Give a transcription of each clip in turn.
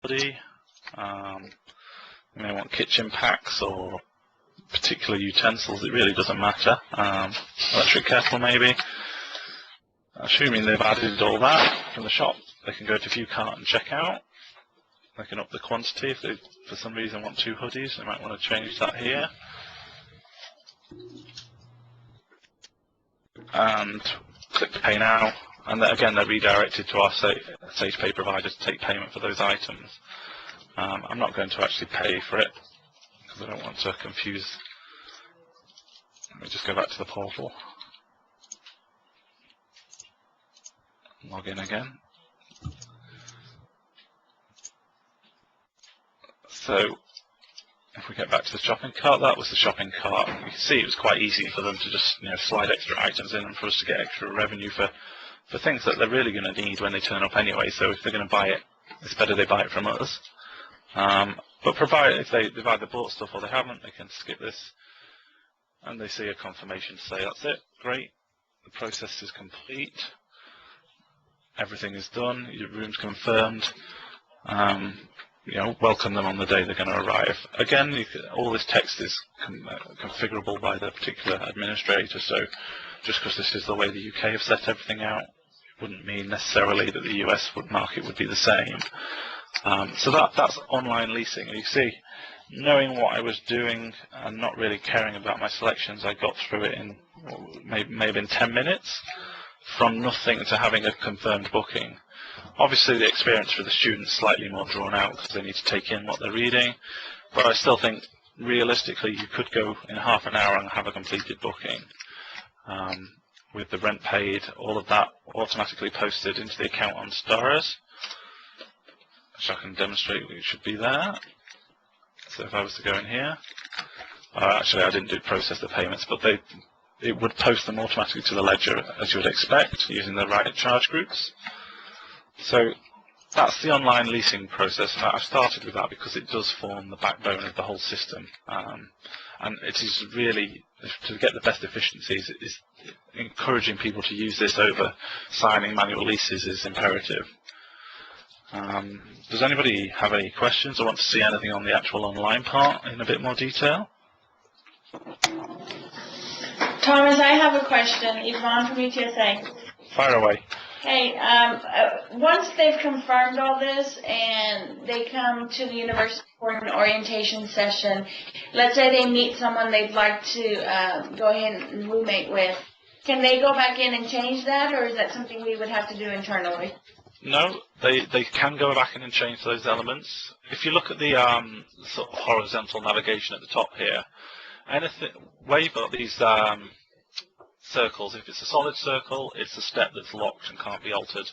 hoodie. You may want kitchen packs or particular utensils. It really doesn't matter. Electric kettle maybe. Assuming they've added all that from the shop, they can go to view cart and check out. They can up the quantity if they, for some reason, want 2 hoodies. They might want to change that here. And click Pay Now. And then, again, they're redirected to our SagePay provider to take payment for those items. I'm not going to actually pay for it because I don't want to confuse. Let me just go back to the portal. Log in again. So if we get back to the shopping cart, that was the shopping cart. You can see it was quite easy for them to just slide extra items in and for us to get extra revenue for things that they're really going to need when they turn up anyway. So if they're going to buy it, it's better they buy it from us. But provided if they've either bought stuff or they haven't, they can skip this and they see a confirmation to say that's it, great, the process is complete. Everything is done, your room's confirmed. Welcome them on the day they're going to arrive. Again, all this text is configurable by the particular administrator, so just because this is the way the UK have set everything out, it wouldn't mean necessarily that the US market would be the same. So that's online leasing. You see, knowing what I was doing and not really caring about my selections, I got through it in maybe in 10 minutes. From nothing to having a confirmed booking. Obviously the experience for the students is slightly more drawn out because they need to take in what they're reading, but I still think realistically you could go in half an hour and have a completed booking with the rent paid, all of that automatically posted into the account on StarRez, which I can demonstrate it should be there. So if I was to go in here, actually I didn't process the payments, but it would post them automatically to the ledger as you would expect using the right charge groups. So that's the online leasing process, and I've started with that because it does form the backbone of the whole system. And it is really, to get the best efficiencies, is encouraging people to use this over signing manual leases is imperative. Does anybody have any questions or want to see anything on the actual online part in a bit more detail? Thomas, I have a question. Yvonne from UTSA. Fire away. Hey, once they've confirmed all this and they come to the university for an orientation session, let's say they meet someone they'd like to go ahead and roommate with, can they go back in and change that, or is that something we would have to do internally? No, they can go back in and change those elements. If you look at the sort of horizontal navigation at the top here, anything where you've got these circles, if it's a solid circle, it's a step that's locked and can't be altered.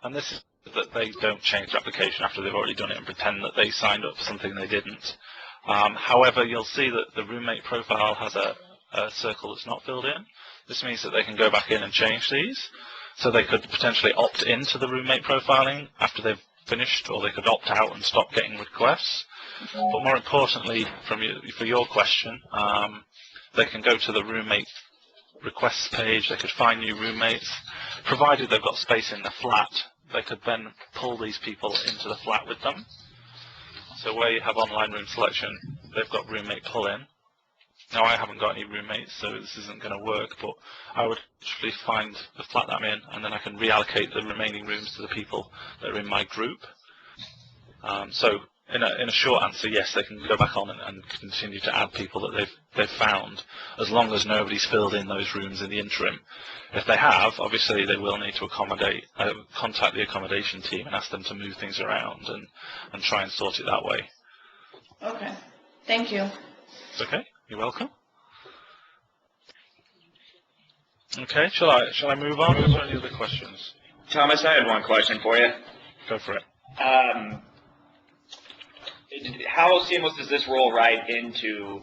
And this is that they don't change the application after they've already done it and pretend that they signed up for something they didn't. However, you'll see that the roommate profile has a circle that's not filled in. This means that they can go back in and change these. So they could potentially opt into the roommate profiling after they've finished, or they could opt out and stop getting requests. But more importantly, for your question, they can go to the roommate requests page, they could find new roommates. Provided they've got space in the flat, they could then pull these people into the flat with them. So where you have online room selection, they've got roommate pull-in. Now I haven't got any roommates, so this isn't going to work, but I would actually find the flat that I'm in, and then I can reallocate the remaining rooms to the people that are in my group. So in a short answer, yes, they can go back on and continue to add people that they've found, as long as nobody's filled in those rooms in the interim. If they have, obviously they will need to contact the accommodation team and ask them to move things around and try and sort it that way. Okay, thank you. Okay, you're welcome. Okay, shall I move on? Are there any other questions? Thomas, I had one question for you. Go for it. How seamless does this roll right into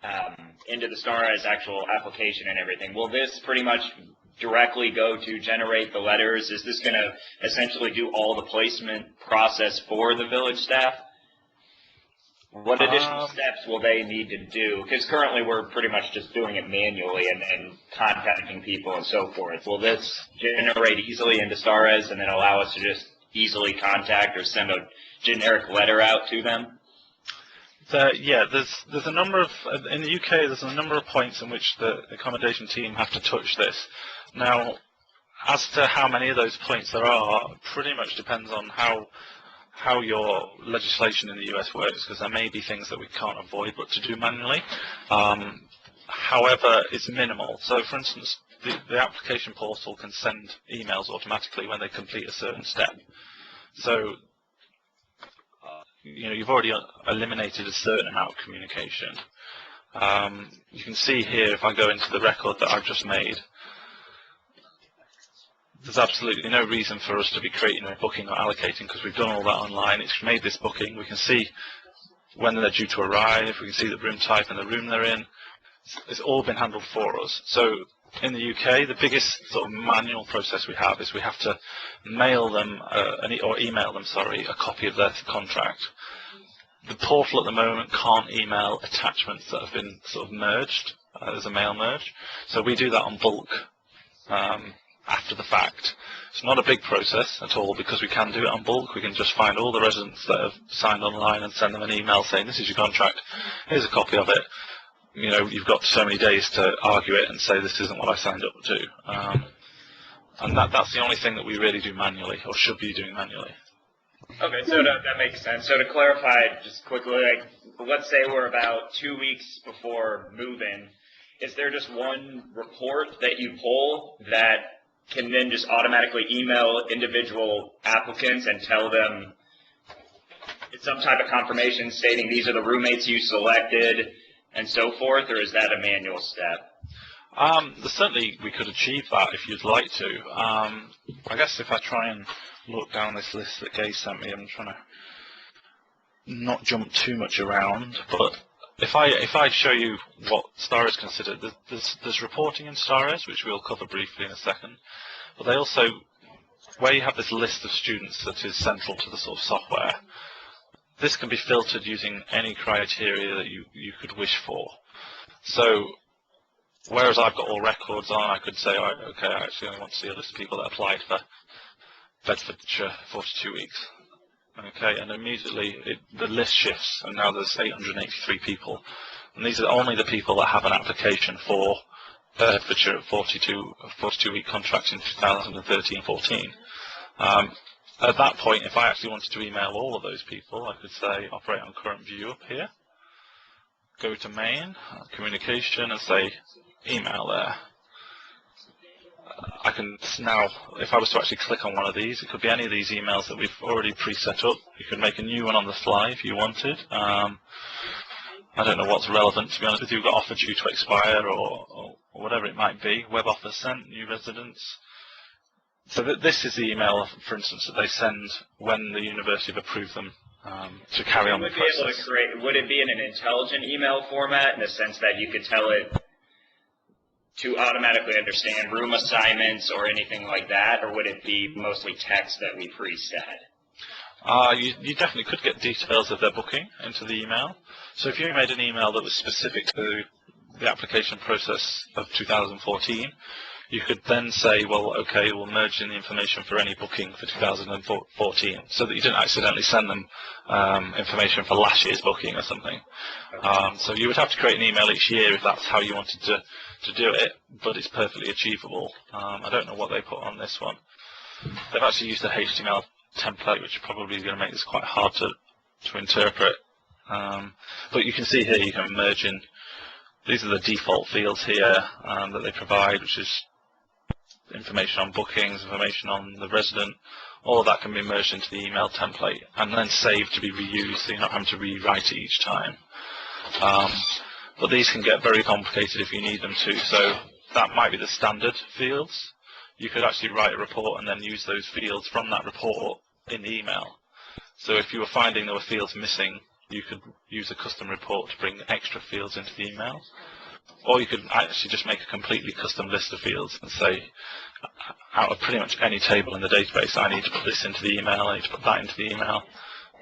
the StarRez actual application and everything? Will this pretty much directly go to generate the letters? Is this going to essentially do all the placement process for the village staff? What additional steps will they need to do? Because currently we're pretty much just doing it manually and contacting people and so forth. Will this generate easily into StarRez and then allow us to just easily contact or send a generic letter out to them? Yeah, there's a number of, in the UK, there's a number of points in which the accommodation team have to touch this. Now, as to how many of those points there are, pretty much depends on how your legislation in the US works, because there may be things that we can't avoid but to do manually. However, it's minimal. So, for instance, the application portal can send emails automatically when they complete a certain step. So, you've already eliminated a certain amount of communication. You can see here, if I go into the record that I've just made, there's absolutely no reason for us to be creating a booking or allocating, because we've done all that online. It's made this booking. We can see when they're due to arrive. We can see the room type and the room they're in. It's all been handled for us. So in the UK, the biggest sort of manual process we have is we have to mail them or email them, a copy of their contract. The portal at the moment can't email attachments that have been sort of merged as a mail merge. So we do that on bulk after the fact. It's not a big process at all, because we can do it on bulk. We can just find all the residents that have signed online and send them an email saying, this is your contract, here's a copy of it. You've got so many days to argue it and say this isn't what I signed up to. And that's the only thing that we really do manually, or should be doing manually. Okay, so that makes sense. So to clarify, just quickly, let's say we're about 2 weeks before move-in. Is there just one report that you pull that can then just automatically email individual applicants and tell them it's some type of confirmation stating these are the roommates you selected and so forth, or is that a manual step? Certainly we could achieve that if you'd like to. I guess if I try and look down this list that Gay sent me, I'm trying to not jump too much around, but if I show you what StarRez considered, there's reporting in StarRez, which we'll cover briefly in a second, but they also, where you have this list of students that is central to the sort of software, this can be filtered using any criteria that you could wish for. So, whereas I've got all records on, I could say, oh, okay, I actually only want to see a list of people that applied for Bedfordshire 42 weeks. Okay, and immediately the list shifts, and now there's 883 people. And these are only the people that have an application for Bedfordshire 42-week contracts in 2013-14. At that point, if I actually wanted to email all of those people, I could say operate on current view up here, go to main, communication, and say email there. I can now, if I was to actually click on one of these, it could be any of these emails that we've already pre-set up. You could make a new one on the fly if you wanted. I don't know what's relevant, to be honest with you. We've got offer due to expire or whatever it might be. Web offer sent, new residents. So this is the email, for instance, that they send when the university have approved them to carry on the process. Would it be in an intelligent email format in the sense that you could tell it to automatically understand room assignments or anything like that, or would it be mostly text that we preset? You definitely could get details of their booking into the email. So if you made an email that was specific to the application process of 2014, you could then say, well, okay, we'll merge in the information for any booking for 2014, so that you didn't accidentally send them information for last year's booking or something. So you would have to create an email each year if that's how you wanted to do it, but it's perfectly achievable. I don't know what they put on this one. They've actually used a HTML template, which probably is going to make this quite hard to interpret. But you can see here you can merge in. These are the default fields here that they provide, which is information on bookings, information on the resident. All of that can be merged into the email template and then saved to be reused, so you're not having to rewrite it each time. But these can get very complicated if you need them to. So that might be the standard fields. You could actually write a report and then use those fields from that report in the email. So if you were finding there were fields missing, you could use a custom report to bring extra fields into the email. Or you could actually just make a completely custom list of fields and say, out of pretty much any table in the database, I need to put this into the email, I need to put that into the email,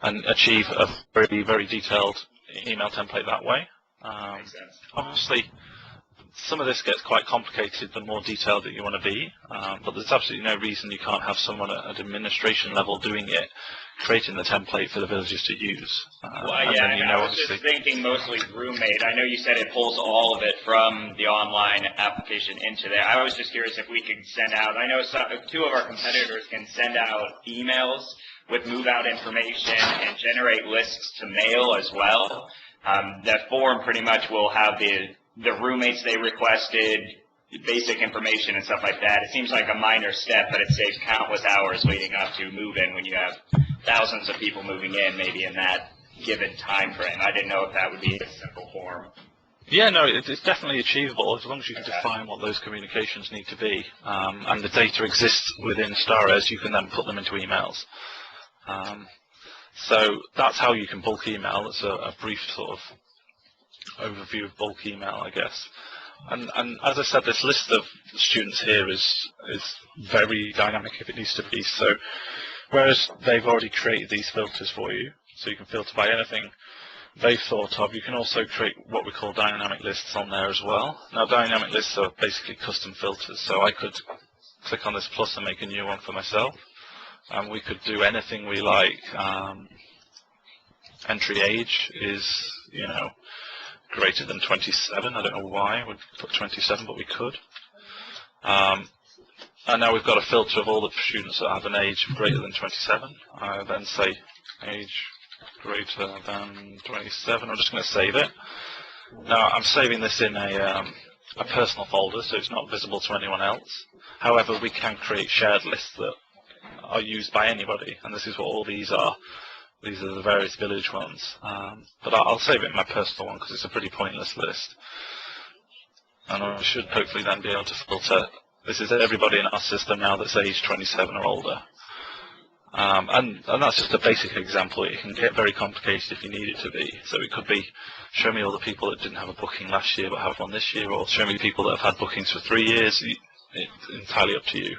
and achieve a very, very detailed email template that way. Obviously, Some of this gets quite complicated the more detailed that you want to be, but there's absolutely no reason you can't have someone at administration level doing it, creating the template for the villagers to use. Well, yeah, I was just thinking mostly roommate. I know you said it pulls all of it from the online application into there. I was just curious if we could send out, I know two of our competitors can send out emails with move-out information and generate lists to mail as well. That form pretty much will have the roommates they requested, basic information and stuff like that. It seems like a minor step, but it saves countless hours leading up to move-in when you have thousands of people moving in maybe in that given time frame. I didn't know if that would be a simple form. Yeah, no, it's definitely achievable as long as you can define what those communications need to be. And the data exists within StarRez, you can then put them into emails. So that's how you can bulk email. That's a brief sort of overview of bulk email, I guess. And as I said, this list of students here is very dynamic if it needs to be. So whereas they've already created these filters for you, so you can filter by anything they've thought of, you can also create what we call dynamic lists on there as well. Now, dynamic lists are basically custom filters, so I could click on this plus and make a new one for myself. And we could do anything we like. Entry age is, greater than 27. I don't know why we'd put 27, but we could. And now we've got a filter of all the students that have an age greater than 27. I then say age greater than 27. I'm just going to save it. Now I'm saving this in a personal folder, so it's not visible to anyone else. However, we can create shared lists that are used by anybody, and this is what all these are. These are the various village ones, but I'll save it in my personal one because it's a pretty pointless list. And I should hopefully then be able to filter. This is everybody in our system now that's age 27 or older. And that's just a basic example. It can get very complicated if you need it to be. So it could be, show me all the people that didn't have a booking last year but have one this year, or show me people that have had bookings for 3 years. It's entirely up to you.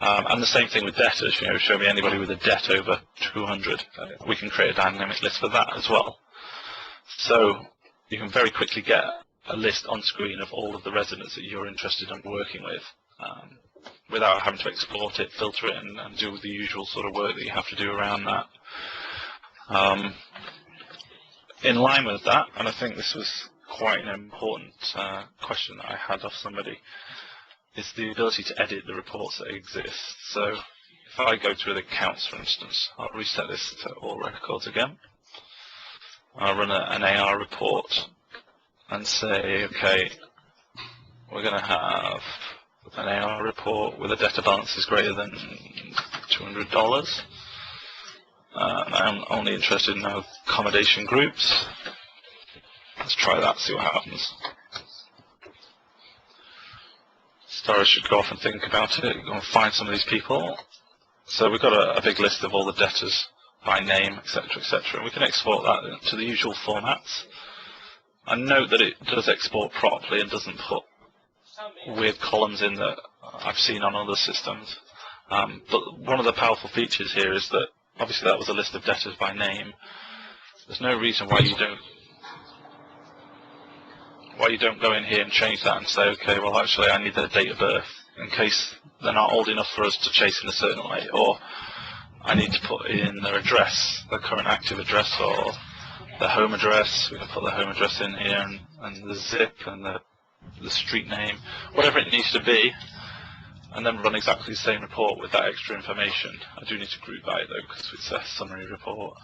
And the same thing with debtors, show me anybody with a debt over 200. We can create a dynamic list for that as well. So you can very quickly get a list on screen of all of the residents that you're interested in working with, without having to export it, filter it, and do the usual sort of work that you have to do around that. In line with that, and I think this was quite an important question that I had of somebody, is the ability to edit the reports that exist. So if I go to the accounts, for instance, I'll reset this to all records again. I'll run an AR report and say, okay, we're going to have an AR report with a debtor balance is greater than $200. I'm only interested in accommodation groups. Let's try that, see what happens. StarRez should go off and think about it, go and find some of these people. So we've got a big list of all the debtors by name, etc., etc. We can export that to the usual formats. And note that it does export properly and doesn't put weird columns in that I've seen on other systems. But one of the powerful features here is that obviously that was a list of debtors by name. There's no reason why you don't go in here and change that and say, okay, well actually I need their date of birth in case they're not old enough for us to chase in a certain way, or I need to put in their address, their current active address, or their home address. We can put their home address in here, and the zip and the street name, whatever it needs to be, and then run exactly the same report with that extra information. I do need to group by it though because it's a summary report.